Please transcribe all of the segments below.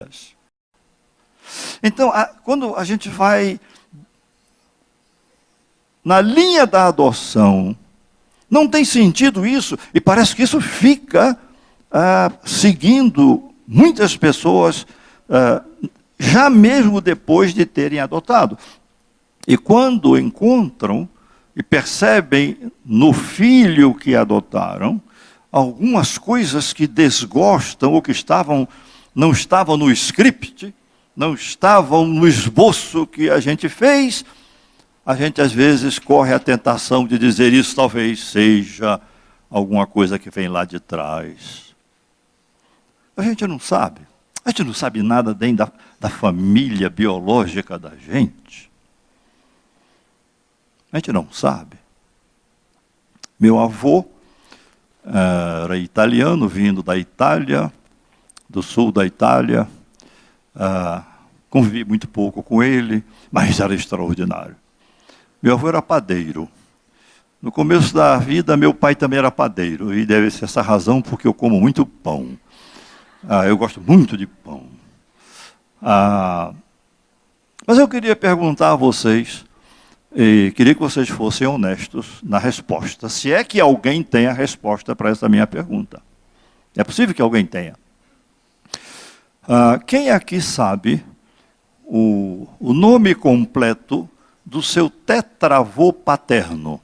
famílias. Então, quando a gente vai na linha da adoção, não tem sentido isso, e parece que isso fica seguindo muitas pessoas, já mesmo depois de terem adotado. E quando encontram e percebem no filho que adotaram algumas coisas que desgostam ou que não estavam no script, não estavam no esboço que a gente fez, a gente às vezes corre a tentação de dizer isso talvez seja alguma coisa que vem lá de trás. A gente não sabe. A gente não sabe nada nem da família biológica da gente. A gente não sabe. Meu avô era italiano, vindo da Itália, do sul da Itália. Convivi muito pouco com ele, mas era extraordinário. Meu avô era padeiro. No começo da vida, meu pai também era padeiro, e deve ser essa razão porque eu como muito pão. Eu gosto muito de pão. Mas eu queria perguntar a vocês, e queria que vocês fossem honestos na resposta, se é que alguém tem a resposta para essa minha pergunta. É possível que alguém tenha. Quem aqui sabe o nome completo do seu tetravô paterno?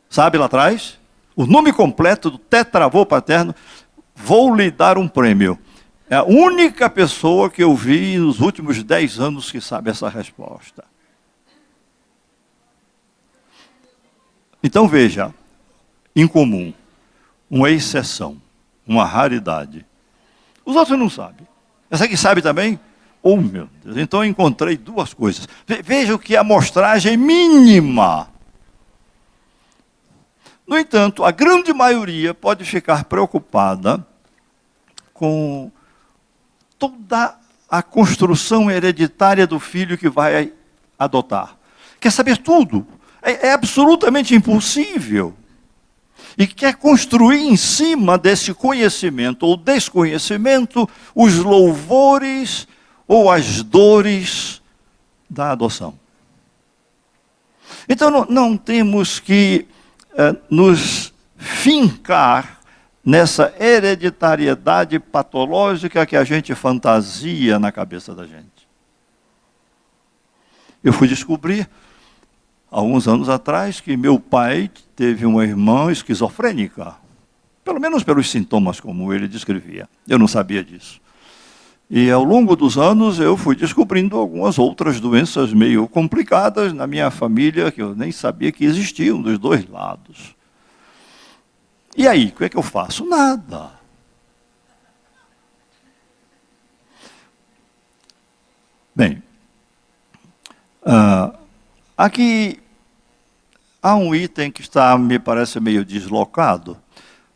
Sabe lá atrás? O nome completo do tetravô paterno. Vou lhe dar um prêmio. É a única pessoa que eu vi nos últimos 10 anos que sabe essa resposta. Então veja, incomum, uma exceção, uma raridade. Os outros não sabem. Essa aqui sabe também? Oh, meu Deus, então eu encontrei duas coisas. Veja o que é amostragem mínima. No entanto, a grande maioria pode ficar preocupada com toda a construção hereditária do filho que vai adotar. Quer saber tudo. É absolutamente impossível. E quer construir em cima desse conhecimento ou desconhecimento os louvores ou as dores da adoção. Então não temos que nos fincar nessa hereditariedade patológica que a gente fantasia na cabeça da gente. Eu fui descobrir, alguns anos atrás, que meu pai teve uma irmã esquizofrênica. Pelo menos pelos sintomas como ele descrevia. Eu não sabia disso. E ao longo dos anos eu fui descobrindo algumas outras doenças meio complicadas na minha família, que eu nem sabia que existiam dos dois lados. E aí, o que é que eu faço? Nada. Bem, aqui há um item que me parece meio deslocado,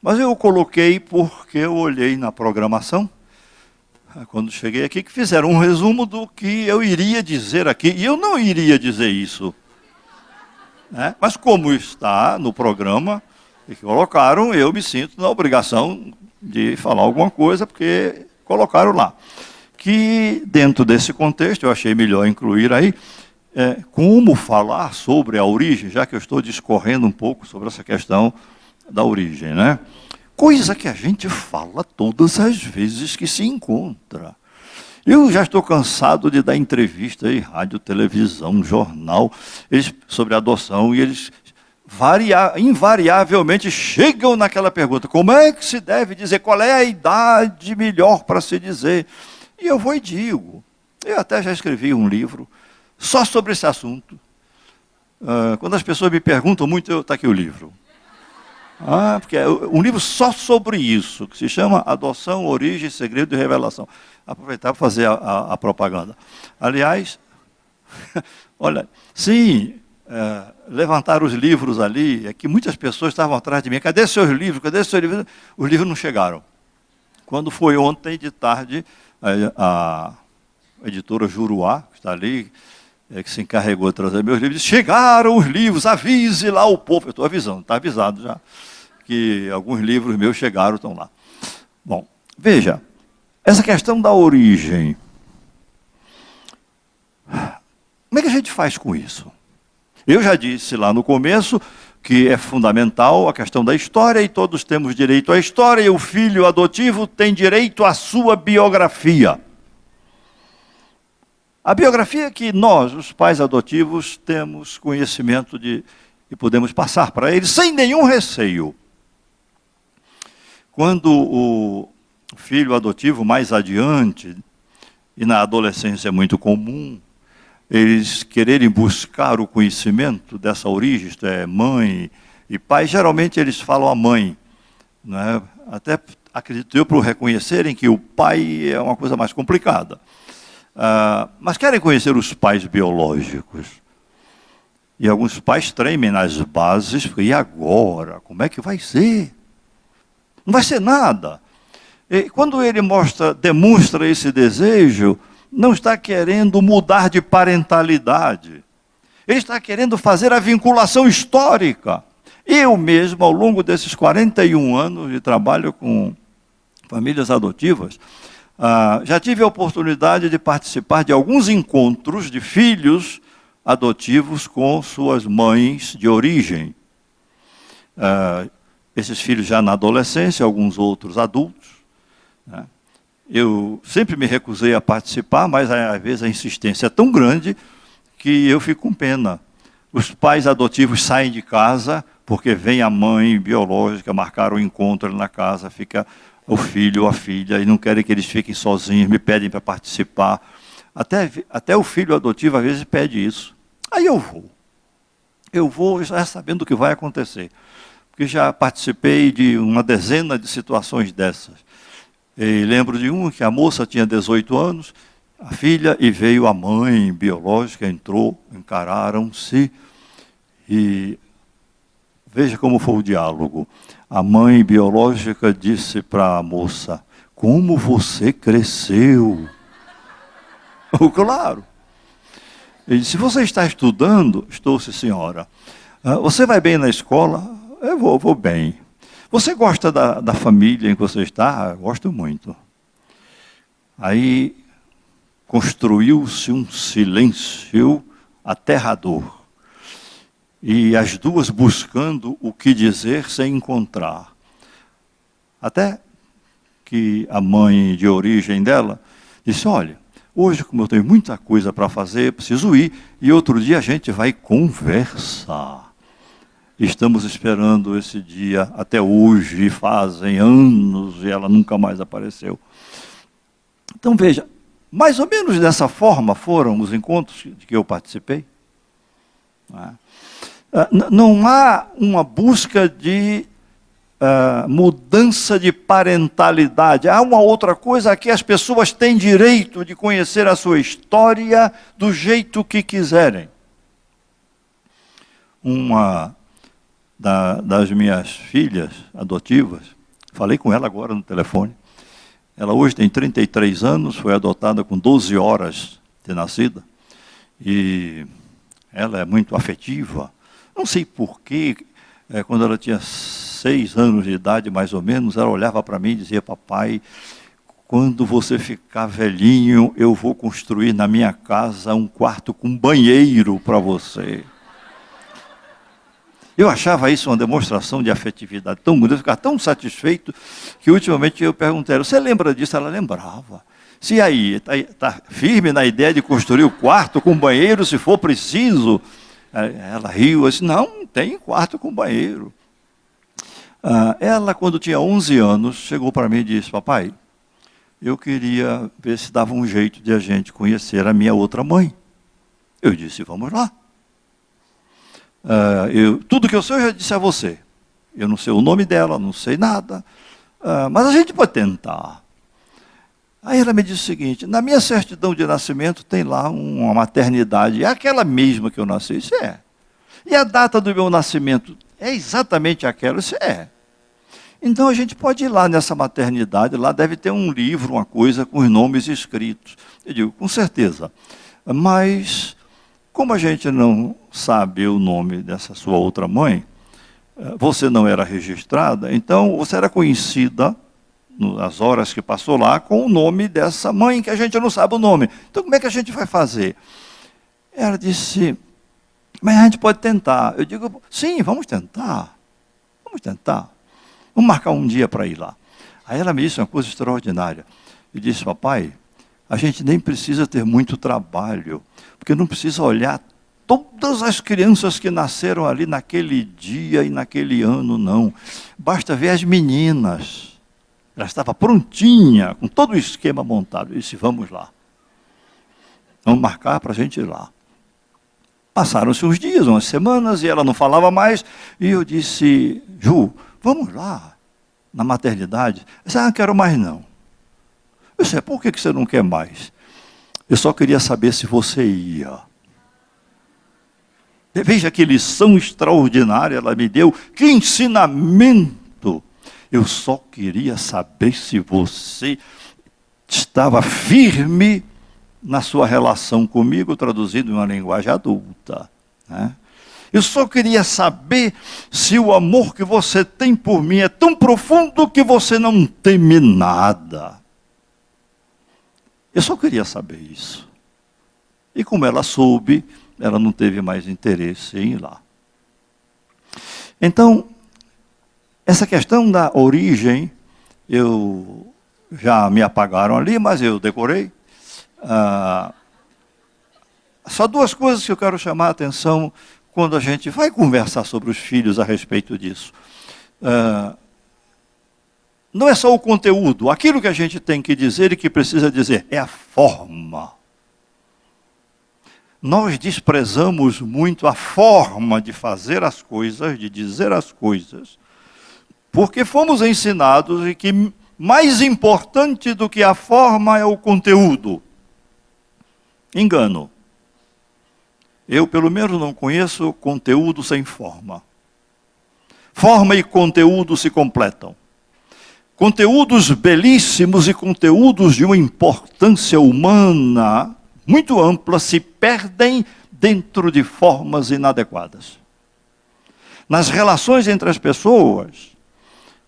mas eu coloquei porque eu olhei na programação, quando cheguei aqui, que fizeram um resumo do que eu iria dizer aqui, e eu não iria dizer isso. Né? Mas como está no programa, e que colocaram, eu me sinto na obrigação de falar alguma coisa, porque colocaram lá. Que dentro desse contexto, eu achei melhor incluir aí, como falar sobre a origem, já que eu estou discorrendo um pouco sobre essa questão da origem, né? Coisa que a gente fala todas as vezes que se encontra. Eu já estou cansado de dar entrevista em rádio, televisão, jornal, sobre adoção, e eles invariavelmente chegam naquela pergunta: como é que se deve dizer? Qual é a idade melhor para se dizer? E eu vou e digo. Eu até já escrevi um livro só sobre esse assunto. Quando as pessoas me perguntam muito, está aqui o livro. Porque é um livro só sobre isso, que se chama Adoção, Origem, Segredo e Revelação. Aproveitar para fazer a propaganda. Aliás, olha, sim, levantaram os livros ali, é que muitas pessoas estavam atrás de mim. Cadê seus livros? Cadê seus livros? Os livros não chegaram. Quando foi ontem de tarde, a editora Juruá, que está ali, que se encarregou de trazer meus livros, disse: chegaram os livros, avise lá o povo. Eu estou avisando, está avisado já, que alguns livros meus chegaram, estão lá. Bom, veja, essa questão da origem. Como é que a gente faz com isso? Eu já disse lá no começo que é fundamental a questão da história e todos temos direito à história e o filho adotivo tem direito à sua biografia. A biografia que nós, os pais adotivos, temos conhecimento de e podemos passar para eles sem nenhum receio. Quando o filho adotivo mais adiante, e na adolescência é muito comum, eles quererem buscar o conhecimento dessa origem, isto é, mãe e pai, geralmente eles falam a mãe, não é? Até acredito eu, para reconhecerem que o pai é uma coisa mais complicada. Mas querem conhecer os pais biológicos. E alguns pais tremem nas bases, e agora? Como é que vai ser? Não vai ser nada. E quando ele demonstra esse desejo, não está querendo mudar de parentalidade. Ele está querendo fazer a vinculação histórica. Eu mesmo, ao longo desses 41 anos de trabalho com famílias adotivas, já tive a oportunidade de participar de alguns encontros de filhos adotivos com suas mães de origem. Esses filhos já na adolescência, alguns outros adultos, né? Eu sempre me recusei a participar, mas às vezes a insistência é tão grande que eu fico com pena. Os pais adotivos saem de casa porque vem a mãe biológica marcar o encontro na casa, fica o filho ou a filha e não querem que eles fiquem sozinhos, me pedem para participar. Até o filho adotivo às vezes pede isso. Aí eu vou. Eu vou já sabendo o que vai acontecer. Porque já participei de uma dezena de situações dessas. E lembro de uma que a moça tinha 18 anos, a filha, e veio a mãe biológica, entrou, encararam-se, e veja como foi o diálogo. A mãe biológica disse para a moça, como você cresceu? Claro. Ele disse, você está estudando? Estou, sim, senhora. Você vai bem na escola? Eu vou bem. Você gosta da família em que você está? Gosto muito. Aí construiu-se um silêncio aterrador. E as duas buscando o que dizer sem encontrar. Até que a mãe de origem dela disse, olha, hoje como eu tenho muita coisa para fazer, preciso ir, e outro dia a gente vai conversar. Estamos esperando esse dia até hoje, fazem anos, e ela nunca mais apareceu. Então veja, mais ou menos dessa forma foram os encontros de que eu participei. Não há uma busca de mudança de parentalidade. Há uma outra coisa que as pessoas têm direito de conhecer a sua história do jeito que quiserem. Uma das minhas filhas adotivas, falei com ela agora no telefone, ela hoje tem 33 anos, foi adotada com 12 horas de nascida, e ela é muito afetiva. Não sei porquê, quando ela tinha 6 anos de idade, mais ou menos, ela olhava para mim e dizia, papai, quando você ficar velhinho, eu vou construir na minha casa um quarto com banheiro para você. Eu achava isso uma demonstração de afetividade tão grande, eu ficava tão satisfeito, que ultimamente eu perguntei, você lembra disso? Ela lembrava. Se aí, está firme na ideia de construir o quarto com banheiro, se for preciso? Ela riu, disse, não, tem quarto com banheiro. Ela, quando tinha 11 anos, chegou para mim e disse, papai, eu queria ver se dava um jeito de a gente conhecer a minha outra mãe. Eu disse, vamos lá. Tudo que eu sei eu já disse a você. Eu não sei o nome dela, não sei nada, mas a gente pode tentar. Aí ela me disse o seguinte, na minha certidão de nascimento tem lá uma maternidade, é aquela mesma que eu nasci? Isso é. E a data do meu nascimento é exatamente aquela? Isso é. Então a gente pode ir lá nessa maternidade, lá deve ter um livro, uma coisa com os nomes escritos. Eu digo, com certeza. Mas, como a gente não sabe o nome dessa sua outra mãe, você não era registrada, então você era conhecida nas horas que passou lá, com o nome dessa mãe, que a gente não sabe o nome. Então, como é que a gente vai fazer? Ela disse, mas a gente pode tentar. Eu digo, sim, vamos tentar. Vamos tentar. Vamos marcar um dia para ir lá. Aí ela me disse uma coisa extraordinária. Eu disse, papai, a gente nem precisa ter muito trabalho, porque não precisa olhar todas as crianças que nasceram ali naquele dia e naquele ano, não. Basta ver as meninas. Ela estava prontinha, com todo o esquema montado. Eu disse, vamos lá. Vamos marcar para a gente ir lá. Passaram-se uns dias, umas semanas, e ela não falava mais. E eu disse, Ju, vamos lá, na maternidade. Ela disse, não quero mais não. Eu disse, por que você não quer mais? Eu só queria saber se você ia. Veja que lição extraordinária ela me deu, que ensinamento. Eu só queria saber se você estava firme na sua relação comigo, traduzido em uma linguagem adulta. Né? Eu só queria saber se o amor que você tem por mim é tão profundo que você não teme nada. Eu só queria saber isso. E como ela soube, ela não teve mais interesse em ir lá. Então, essa questão da origem, eu já me apagaram ali, mas eu decorei. Só duas coisas que eu quero chamar a atenção quando a gente vai conversar sobre os filhos a respeito disso. Não é só o conteúdo, aquilo que a gente tem que dizer e que precisa dizer, é a forma. Nós desprezamos muito a forma de fazer as coisas, de dizer as coisas, porque fomos ensinados e que mais importante do que a forma é o conteúdo. Engano. Eu, pelo menos, não conheço conteúdo sem forma. Forma e conteúdo se completam. Conteúdos belíssimos e conteúdos de uma importância humana muito ampla se perdem dentro de formas inadequadas. Nas relações entre as pessoas,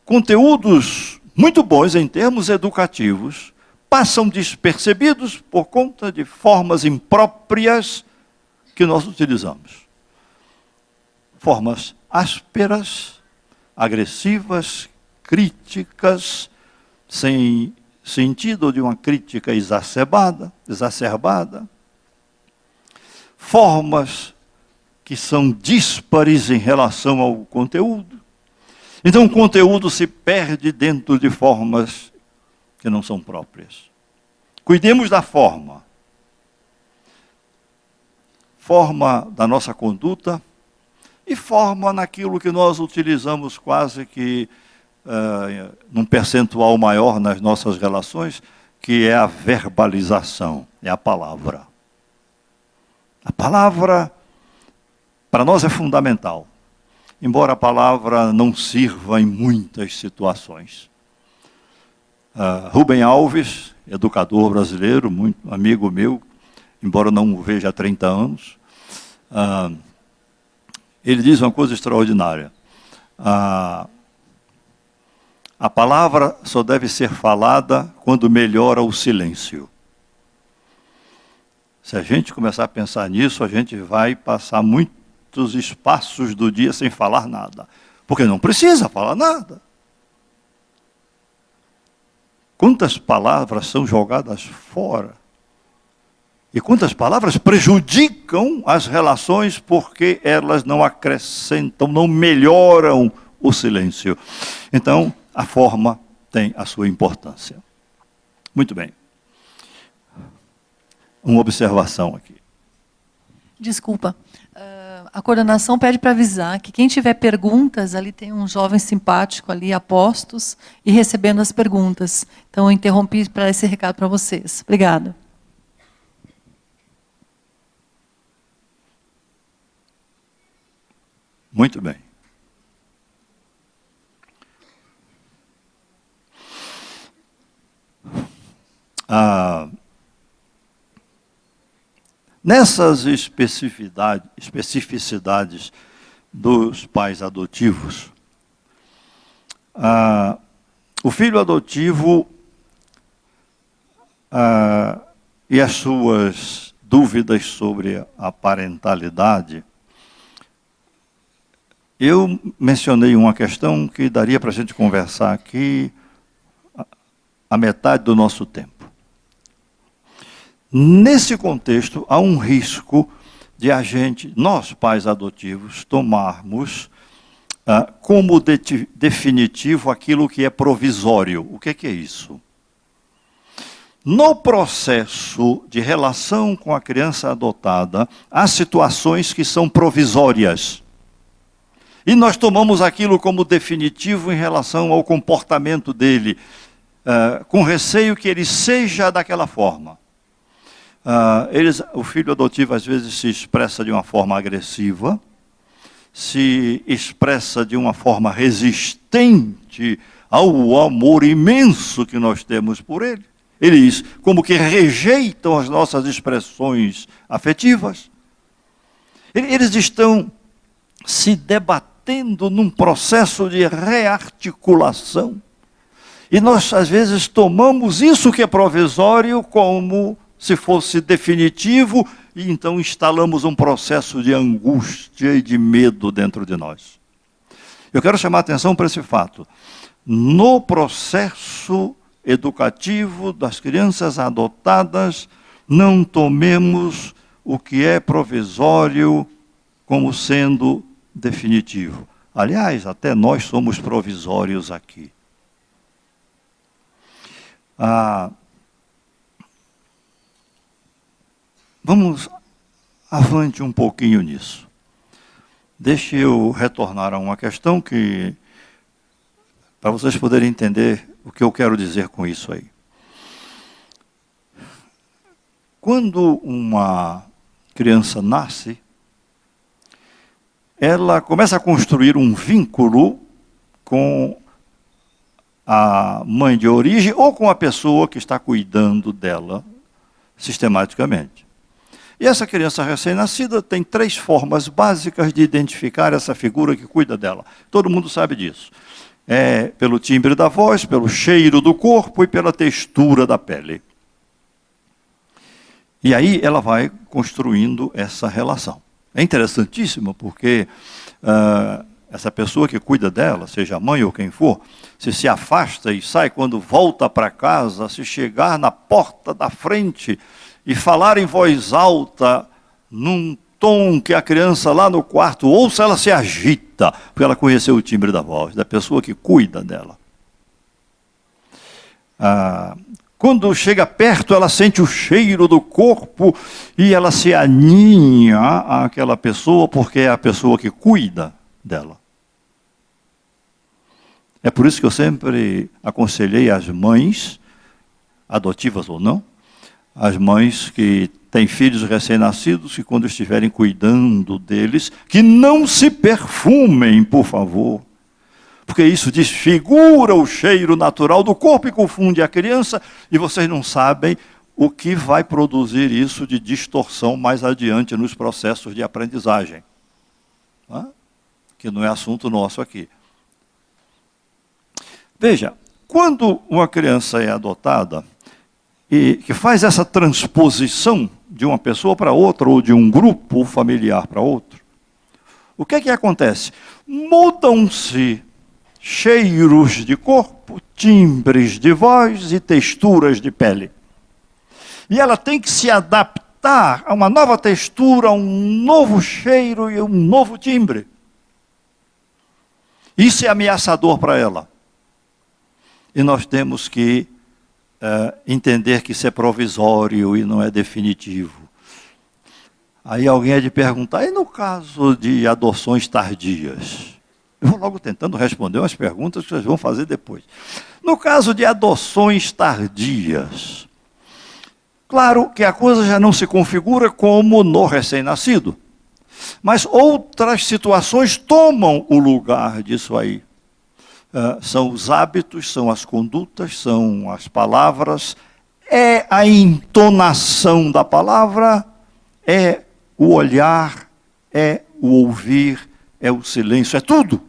conteúdos muito bons em termos educativos passam despercebidos por conta de formas impróprias que nós utilizamos. Formas ásperas, agressivas, críticas, sem sentido de uma crítica exacerbada, formas que são díspares em relação ao conteúdo. Então o conteúdo se perde dentro de formas que não são próprias. Cuidemos da forma. Forma da nossa conduta e forma naquilo que nós utilizamos quase que num percentual maior nas nossas relações, que é a verbalização, é a palavra. A palavra, para nós, é fundamental, embora a palavra não sirva em muitas situações. Rubem Alves, educador brasileiro, muito amigo meu, embora não o veja há 30 anos, ele diz uma coisa extraordinária. A palavra só deve ser falada quando melhora o silêncio. Se a gente começar a pensar nisso, a gente vai passar muitos espaços do dia sem falar nada. Porque não precisa falar nada. Quantas palavras são jogadas fora? E quantas palavras prejudicam as relações porque elas não acrescentam, não melhoram o silêncio. Então, a forma tem a sua importância. Muito bem. Uma observação aqui. Desculpa. A coordenação pede para avisar que quem tiver perguntas, ali tem um jovem simpático ali, a postos, e recebendo as perguntas. Então, eu interrompi para esse recado para vocês. Obrigada. Muito bem. Nessas especificidades dos pais adotivos, o filho adotivo e as suas dúvidas sobre a parentalidade, eu mencionei uma questão que daria para a gente conversar aqui a metade do nosso tempo. Nesse contexto, há um risco de a gente, nós pais adotivos, tomarmos como definitivo aquilo que é provisório. O que é isso? No processo de relação com a criança adotada, há situações que são provisórias. E nós tomamos aquilo como definitivo em relação ao comportamento dele, com receio que ele seja daquela forma. O filho adotivo às vezes se expressa de uma forma agressiva, se expressa de uma forma resistente ao amor imenso que nós temos por ele. Eles como que rejeitam as nossas expressões afetivas. Eles estão se debatendo num processo de rearticulação. E nós, às vezes, tomamos isso que é provisório como se fosse definitivo, e então instalamos um processo de angústia e de medo dentro de nós. Eu quero chamar a atenção para esse fato. No processo educativo das crianças adotadas, não tomemos o que é provisório como sendo definitivo. Aliás, até nós somos provisórios aqui. Vamos avante um pouquinho nisso. Deixe eu retornar a uma questão que, para vocês poderem entender o que eu quero dizer com isso aí. Quando uma criança nasce, ela começa a construir um vínculo com a mãe de origem ou com a pessoa que está cuidando dela sistematicamente. E essa criança recém-nascida tem 3 formas básicas de identificar essa figura que cuida dela. Todo mundo sabe disso. É pelo timbre da voz, pelo cheiro do corpo e pela textura da pele. E aí ela vai construindo essa relação. É interessantíssimo porque essa pessoa que cuida dela, seja a mãe ou quem for, se afasta e sai quando volta para casa, se chegar na porta da frente e falar em voz alta, num tom que a criança lá no quarto ouça, ela se agita, porque ela conheceu o timbre da voz, da pessoa que cuida dela. Quando chega perto, ela sente o cheiro do corpo e ela se aninha àquela pessoa, porque é a pessoa que cuida dela. É por isso que eu sempre aconselhei as mães, adotivas ou não, as mães que têm filhos recém-nascidos, que quando estiverem cuidando deles, que não se perfumem, por favor. Porque isso desfigura o cheiro natural do corpo e confunde a criança, e vocês não sabem o que vai produzir isso de distorção mais adiante nos processos de aprendizagem. Que não é assunto nosso aqui. Veja, quando uma criança é adotada, e que faz essa transposição de uma pessoa para outra, ou de um grupo familiar para outro, o que é que acontece? Mudam-se cheiros de corpo, timbres de voz e texturas de pele. E ela tem que se adaptar a uma nova textura, a um novo cheiro e um novo timbre. Isso é ameaçador para ela. E nós temos que entender que isso é provisório e não é definitivo. Aí alguém é de perguntar, e no caso de adoções tardias? Eu vou logo tentando responder umas perguntas que vocês vão fazer depois. No caso de adoções tardias, claro que a coisa já não se configura como no recém-nascido, mas outras situações tomam o lugar disso aí. São os hábitos, são as condutas, são as palavras, é a entonação da palavra, é o olhar, é o ouvir, é o silêncio, é tudo.